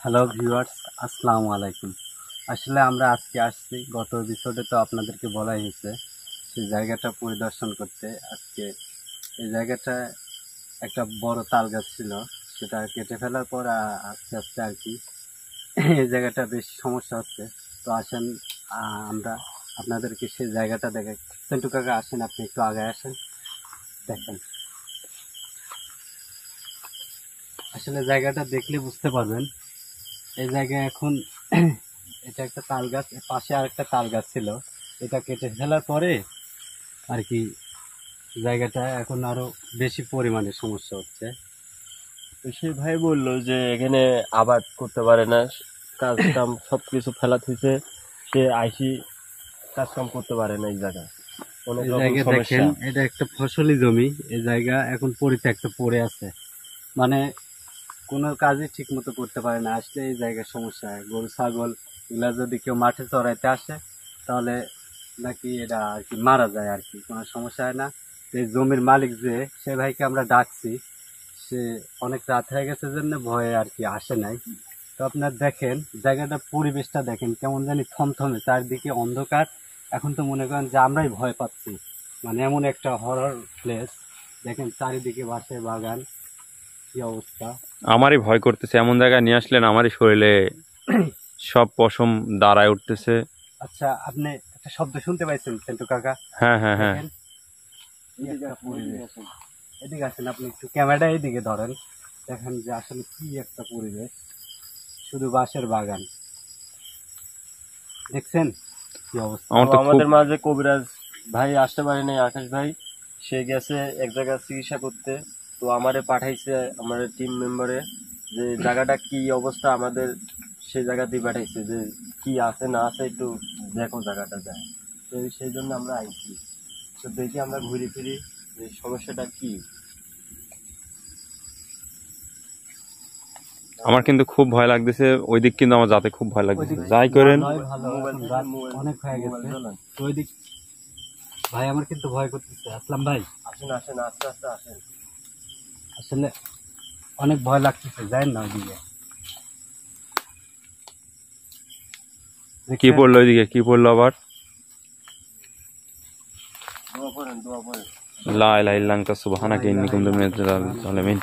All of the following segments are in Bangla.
হ্যালো ভিউয়ার্স, আসসালামু আলাইকুম। আসলে আমরা আজকে আসছি, গত এপিসোডে তো আপনাদেরকে বলাই হয়েছে সেই জায়গাটা পরিদর্শন করতে। আজকে এই জায়গাটা একটা বড় তাল গাছ ছিল, সেটা কেটে ফেলার পর আস্তে আস্তে আর কি এই জায়গাটা বেশ সমস্যা হচ্ছে। তো আসেন, আমরা আপনাদেরকে সেই জায়গাটা দেখাই। সেন্টু কাকা আসেন, আপনি একটু আগে আসেন, দেখেন। আসলে জায়গাটা দেখলে বুঝতে পারবেন এই জায়গায় এখন এটা একটা তাল গাছ, এর পাশে আর একটা তাল গাছ ছিল, এটা কেটে ফেলার পরে আর কি জায়গাটা এখন আরো বেশি পরিমাণে সমস্যা হচ্ছে। তো সে ভাই বললো যে এখানে আবাদ করতে পারে না, কাজ কাম সবকিছু ফেলা থুইছে, সে আইসি কাজ কাম করতে পারে না এই জায়গায়, অনেক এই রকম জায়গা সমস্যা। দেখেন, এটা একটা ফসলি জমি, এই জায়গা এখন পরিত্যক্ত পড়ে আছে, মানে কোনো কাজই ঠিক মতো করতে পারে না। আসলে এই জায়গায় সমস্যা হয়, গরু ছাগল এগুলা যদি কেউ মাঠে চড়াইতে আসে তাহলে নাকি এটা আর কি মারা যায়, আর কি কোনো সমস্যা হয় না। এই জমির মালিক যে, সে ভাইকে আমরা ডাকছি, সে অনেক রাত হয়ে গেছে জন্য ভয়ে আর কি আসে নাই। তো আপনার দেখেন জায়গাটা, পরিবেশটা দেখেন কেমন জানি থমথমে, চারদিকে অন্ধকার। এখন তো মনে করেন যে আমরাই ভয় পাচ্ছি, মানে এমন একটা হরর প্লেস। দেখেন চারিদিকে বাঁশের বাগান, কি অবস্থা। আমারই ভয় করতেছে, এমন জায়গায় নিয়ে আসলেন আমারই শরীরে সব পশম দাঁড়ায় উঠতেছে। আচ্ছা, আপনি একটা শব্দ শুনতে পাইছেন সেন্টু কাকা? হ্যাঁ হ্যাঁ হ্যাঁ, দেখেন কি একটা পরিবেশ। এদিকে আসেন, আপনি একটু ক্যামেরাটা এইদিকে ধরেন, দেখেন যে আসলে কি একটা পরিবেশ, শুধু বাঁশের বাগান। দেখছেন কি অবস্থা। আমার তো খুব আমাদের মাঝে কবিরাজ ভাই আসতে পারে নাই, আকাশ ভাই, সে গেছে এক জায়গায় চিকিৎসা করতে। তো আমারে পাঠাইছে আমাদের টিম মেম্বারে, যে জায়গাটা কি অবস্থা আমাদের, সেই জায়গাতেই পাঠাইছে যে কি আছে না আছে একটু দেখো জায়গাটা যায়। তো সেই জন্য আমরা আইছি, তো দেখি আমরা ঘুরে ফিরি যে সমস্যাটা কি। আমার কিন্তু খুব ভয় লাগতেছে, ওই দিক কিন্তু আমার যাতে খুব ভয় লাগতেছে। যাই করেন, নয় ভালো, এখন রাত অনেক হয়ে গেছে। তো ওই দিক ভাই আমার কিন্তু ভয় করতেছে। আসলাম ভাই, আসেন আসেন, আস্তে আস্তে আসেন। আসলে অনেক ভয় লাগতেছে, যাই না ওইদিকে। কি পড়লো ওইদিকে, কি পড়লো আবার? দোয়া করেন দোয়া করেন। লা ইলাহা ইল্লা আনতা সুবহানাকা ইন্নী কুনতু মিনাজ জালিমিন।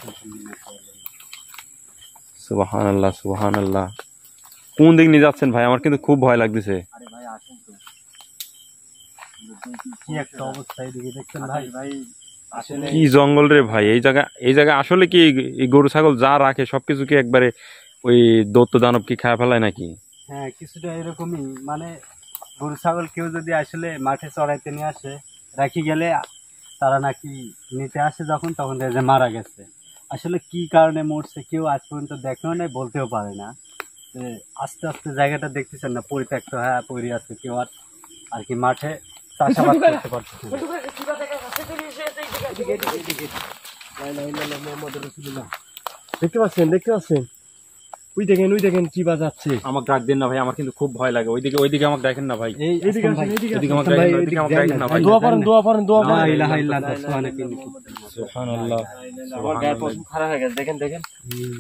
সুবহানাল্লাহ সুবহানাল্লাহ। কোন দিক নিয়ে যাচ্ছেন ভাই? আমার কিন্তু খুব ভয় লাগতেছে। আরে ভাই আসেন তো, কি একটা অবস্থা এদিকে, দেখছেন ভাই? ভাই আসলে কি জঙ্গল রে ভাই! এই জায়গা আসলে কি এই গরু ছাগল যা রাখে সবকিছু কি একবারে ওই দৈত্য দানব কি খায় ফেলায় নাকি? হ্যাঁ, কিছুটা এরকমই, মানে গরু ছাগল কেউ যদি আসলে মাঠে চড়াইতে নিয়ে আসে, রাখি গেলে তারা নাকি নিতে আসে যখন, তখন দেখে যে মারা গেছে। আসলে কি কারণে মরছে কেউ আজ পর্যন্ত দেখেও নাই, বলতেও পারে না। আস্তে আস্তে জায়গাটা দেখতেছেন না, পরিত্যক্ত হ্যাঁ পড়ে আছে, কেউ আর কি মাঠে চাষাবাদ করতে পারছে না। দেখতে পাচ্ছেন, দেখতে পাচ্ছেন, ওই দেখেন কি বাজাচ্ছে। আমাকে ডাক দেন না ভাই, আমার কিন্তু খুব ভয় লাগে। ওইদিকে আমাকে দেখেন না ভাই। এইদিকে আসেন, ওইদিকে আমাকে দেখেন না, ওইদিকে আমাকে দেখেন না ভাই। দোয়া করেন দোয়া করেন দোয়া লা করেন। ইলাহা ইল্লাল্লাহ সুবহানাকা। সুবহানাল্লাহ আমার গায়ে পশম খারাপ হয়ে গেছে, দেখেন দেখেন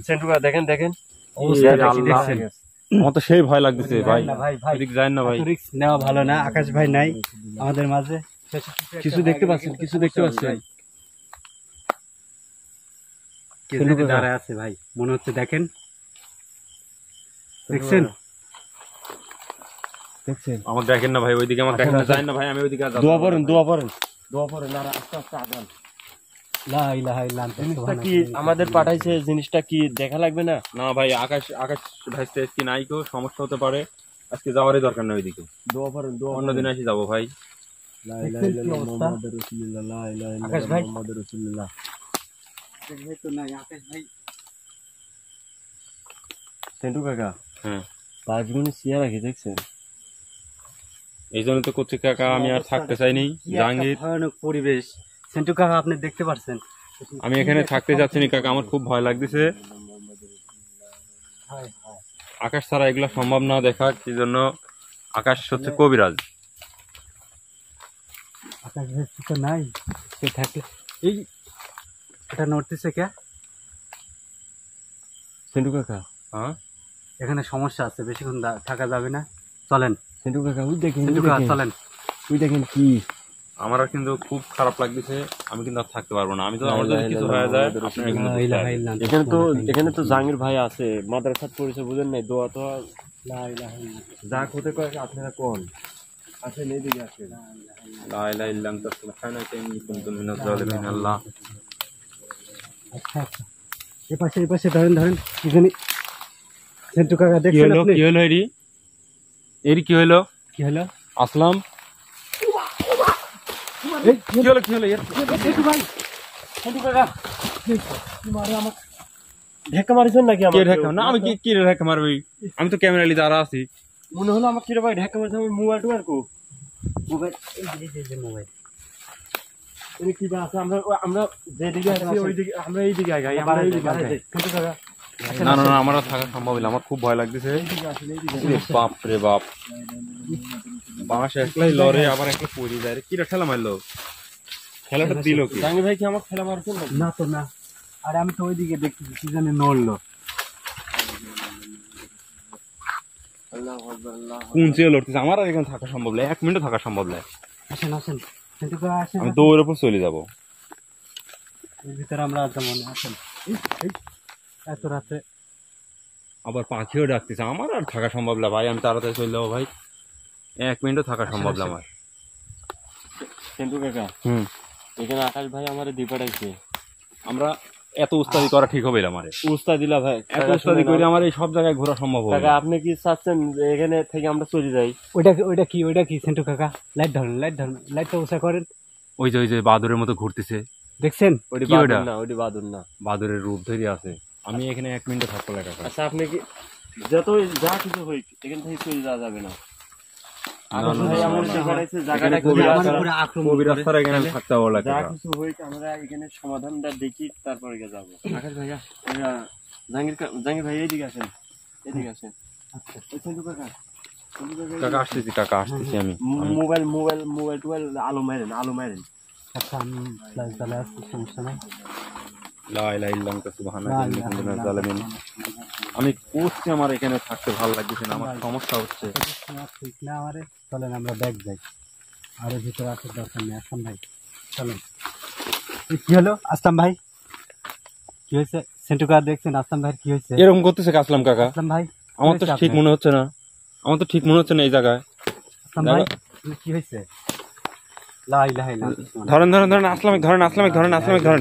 সেন্টুকা, দেখেন দেখেন অবস্থা আল্লাহ। কি দেখছেন? আমার তো সেই ভয় লাগতেছে ভাই। না ভাই, ভাই ওইদিকে যান না ভাই। রিস্ক নেওয়া ভালো না। আকাশ ভাই নাই আমাদের মাঝে, কিছু দেখতে পাচ্ছেন, কিছু দেখতে পাচ্ছেন। কে জানি দাঁড়ায় আছে ভাই, মনে হচ্ছে, দেখেন দেখছেন? দেখছেন, আমাকে দেখেন না ভাই, ওইদিকে আমাকে দেখেন না, যান না ভাই, আমি ওইদিকে আর যাবো না। দোয়া করেন দোয়া করেন দোয়া করেন, আর আস্তে আস্তে আগান। লা ইলাহা ইল্লাল্লাহ জিনিসটা কি আমাদের পাঠাইছে, জিনিসটা কি দেখা লাগবে না? না ভাই, আকাশ ভাইস্তে কি নাই কেউ, সমস্যা হতে পারে। আজকে যাওয়ারই দরকার নেই ওইদিকে, দোয়া করেন দোয়া অন্যদিন এসে যাবো ভাই। লা ইলাহা ইল্লাল্লাহ মুহাম্মাদুর রাসূলুল্লাহ, লা ইলাহা আকাশ ইল্লাল্লাহ ভাই। মুহাম্মাদুর রাসূলুল্লাহ। আকাশ ভাই তো নাই, আকাশ ভাই। সেন্টু কাকা, হ্যাঁ, 5 মিনিট চেয়ার রাখি, দেখছেন? এই জন্য তো করছি কাকা, আমি আর থাকতে চাইনি। কি একটা জাহাঙ্গীর, ভয়ানক পরিবেশ। সেন্টু কাকা আপনি দেখতে পাচ্ছেন? আমি এখানে থাকতে যাচ্ছি না কাকা, আমার খুব ভয় লাগতেছে। হায় হায়। আকাশ ছাড়া এগুলো সম্ভব না দেখা, কি জন্য আকাশ হচ্ছে কবিরাজ। আকাশ ভাই তো নাই, সে থাকলে এই এটা নড়তেছে কে? সেন্টু কাকা, হ্যাঁ, এখানে সমস্যা আছে, বেশিক্ষণ থাকা যাবে না, চলেন সেন্টু কাকা ওই দেখেন সেন্টু কাকা চলেন। ওই দেখেন কি আমার কিন্তু খুব খারাপ লাগতেছে, আমি কিন্তু আর থাকতে পারবো না। আমি তো আমার যদি কিছু হয়ে যায় আপনারা কিন্তু বুঝতে পারবেন। এখানে তো জাহাঙ্গীর ভাই আছে, মাদ্রাসাত পড়েছে বুঝেন নাই, দোয়া তো যা হতে কয় আপনারা কোন আসেন এইদিকে আসেন। লা ইলাহা ইল্লা আনতা সুবহানাকা ইন্নী কুনতু মিনাজ জালিমিন। আল্লাহ আচ্ছা আচ্ছা, এই পাশে ধরেন এখানে সেন্টু কাকা কি দেখছেন হলো আপনি? কি হলো এরি কি হলো কি হলো? আসলাম এই কি হলো এর সেন্টু ভাই, সেন্টু কাকা মারে আমার ঢেকা মারিছেন নাকি কে আমার? ঢাকা না আমি কি ঢাকা মারবি? আমি তো ক্যামেরা লি দাঁড়া আছি। মনে হলো আমার কিরে ভাই ঢেকা মারিছে, আমার মোবাইল টোবাইল কো মোবাইল, এই যে মোবাইল এর কি বা আছে? আমরা যেদিকে আছি ওইদিকে, আমরা এইদিকে আগাই, আমরা বাড়াই এইদিকে আগাই। দেয়। সেন্টু কাকা না না না আমার আর থাকা সম্ভব হইলো, আমার খুব ভয় লাগতেছে। এইদিকে আসেন, এইদিকে রে বাপ রে বাপ, বাঁশ একলাই লরে আবার একলা পড়ে যায় রে। কিরা ঠেলা মারলো, খেলাটা দিল কি? জাহাঙ্গীর ভাই কি আমার খেলা মারছেন নাকি? না তো না, আরে আমি তো ওইদিকে দেখতেছি কি জানি নড়লো। আল্লাহু আকবার, আল্লাহু কোন চেয়ে লড়তেছে, আমার আর এখানে থাকা সম্ভব নয়, 1 মিনিটও থাকা সম্ভব নয়। আসেন সেন্টু কাকা আসেন, আমি দৌড়ের উপর চলে যাবো। এর ভিতরে আমরা যেমন আসেন। এই এত রাতে আবার পাখিও ডাকতেছে, আমার আর থাকা সম্ভব না ভাই, আমি তাড়াতাড়ি চলে যাবো ভাই, 1 মিনিটও থাকা সম্ভব না আমার। সেন্টু কাকা হুম, এখানে আকাশ ভাই আমারে দিয়ে পাঠাইছে। আমরা এত উস্তাদি করা ঠিক হবে না আমারে, উস্তাদ দিলা ভাই, এত উস্তাদি করে আমার এই সব জায়গায় ঘোরা সম্ভব হবে কাকা না। আপনি কি চাচ্ছেন যে এখানে থেকে আমরা চলে যাই? ওইটা কি সেন্টু কাকা? লাইট ধরেন লাইটটা উঁচা করেন। ওই যে বাদুরের মতো ঘুরতেছে, দেখছেন? ওইটি কি ওটা? বাদুর না, ওইটি বাদুর না। বাদুরের রূপ ধরে আছে। আমি এখানে 1 মিনিটও থাকতে লাগে কাকা। আচ্ছা আপনি কি যত যা কিছু হই এখান থেকে চলে যাওয়া যাবে না? আকাশ না, ভাই না, আমাদের না, দিয়ে না। পাঠাইছে, এখানে জায়গাটা কি কবির আমার আছে? উপরে আক্রমণ কবির করে। রাস্তার এখানে তাহলে থাকতে হবে যা কাকা। কিছু হই আমরা এখানে সমাধানটা দেখি তারপরে যাবো। আকাশ ভাইয়া জাহাঙ্গীর ভাই এইদিকে আসেন, এদিকে আসেন। আচ্ছা এই সেন্টু কাকা, কাকা আসতেছি আমি। মোবাইল টোবাইল আলো মারেন। আচ্ছা, আমি ফ্ল্যাশ জ্বালে আসছি, সমস্যা নাই। লা ইলাহা ইল্লা আনতা সুবহানাকা ইন্নী কুনতু মিনাজ জালিমিন। আমি কোথায় আমার এখানে থাকতে ভালো লাগতেছে না, আমার সমস্যা হচ্ছে। ঠিক না আমারে, চলেন আমরা ব্যাগ যাই, আর এর ভিতরে আসার দরকার নেই। আসলাম ভাই চলেন। এই কি হলো আসলাম ভাই, কি হয়েছে? সেন্টু কাকা দেখছেন আসলাম ভাই কি হয়েছে? এরকম করতেছে আসলাম কাকা, আসলাম ভাই আমার তো ঠিক মনে হচ্ছে না, এই জায়গায়। আসলাম ভাই কি হয়েছে? লা ইলাহা ইল্লাল্লাহ, ধরেন আসলামিক ধরেন।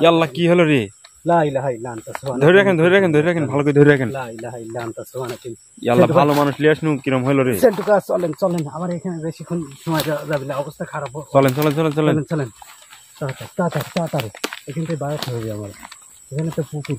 ইয়াল্লাহ কি হলো রে? লা ইলাহা ইল্লাল্লাহ, ধরে রাখেন ভালো করে ধরে রাখেন। লা ইলাহা ইল্লাল্লাহ, সুবহানাল্লাহ। ইয়াল্লাহ ভালো মানুষ লিয়ে আসনু, কিরম হলো রে? সেন্টু কাকা চলেন, আমার এখানে বেশিক্ষণ সময় যাবে না, অবস্থা খারাপ। চলেন চলেন তাড়াতাড়ি এখান থেকে বাড়াতে হবে আমার, এখানে তো পুকুর।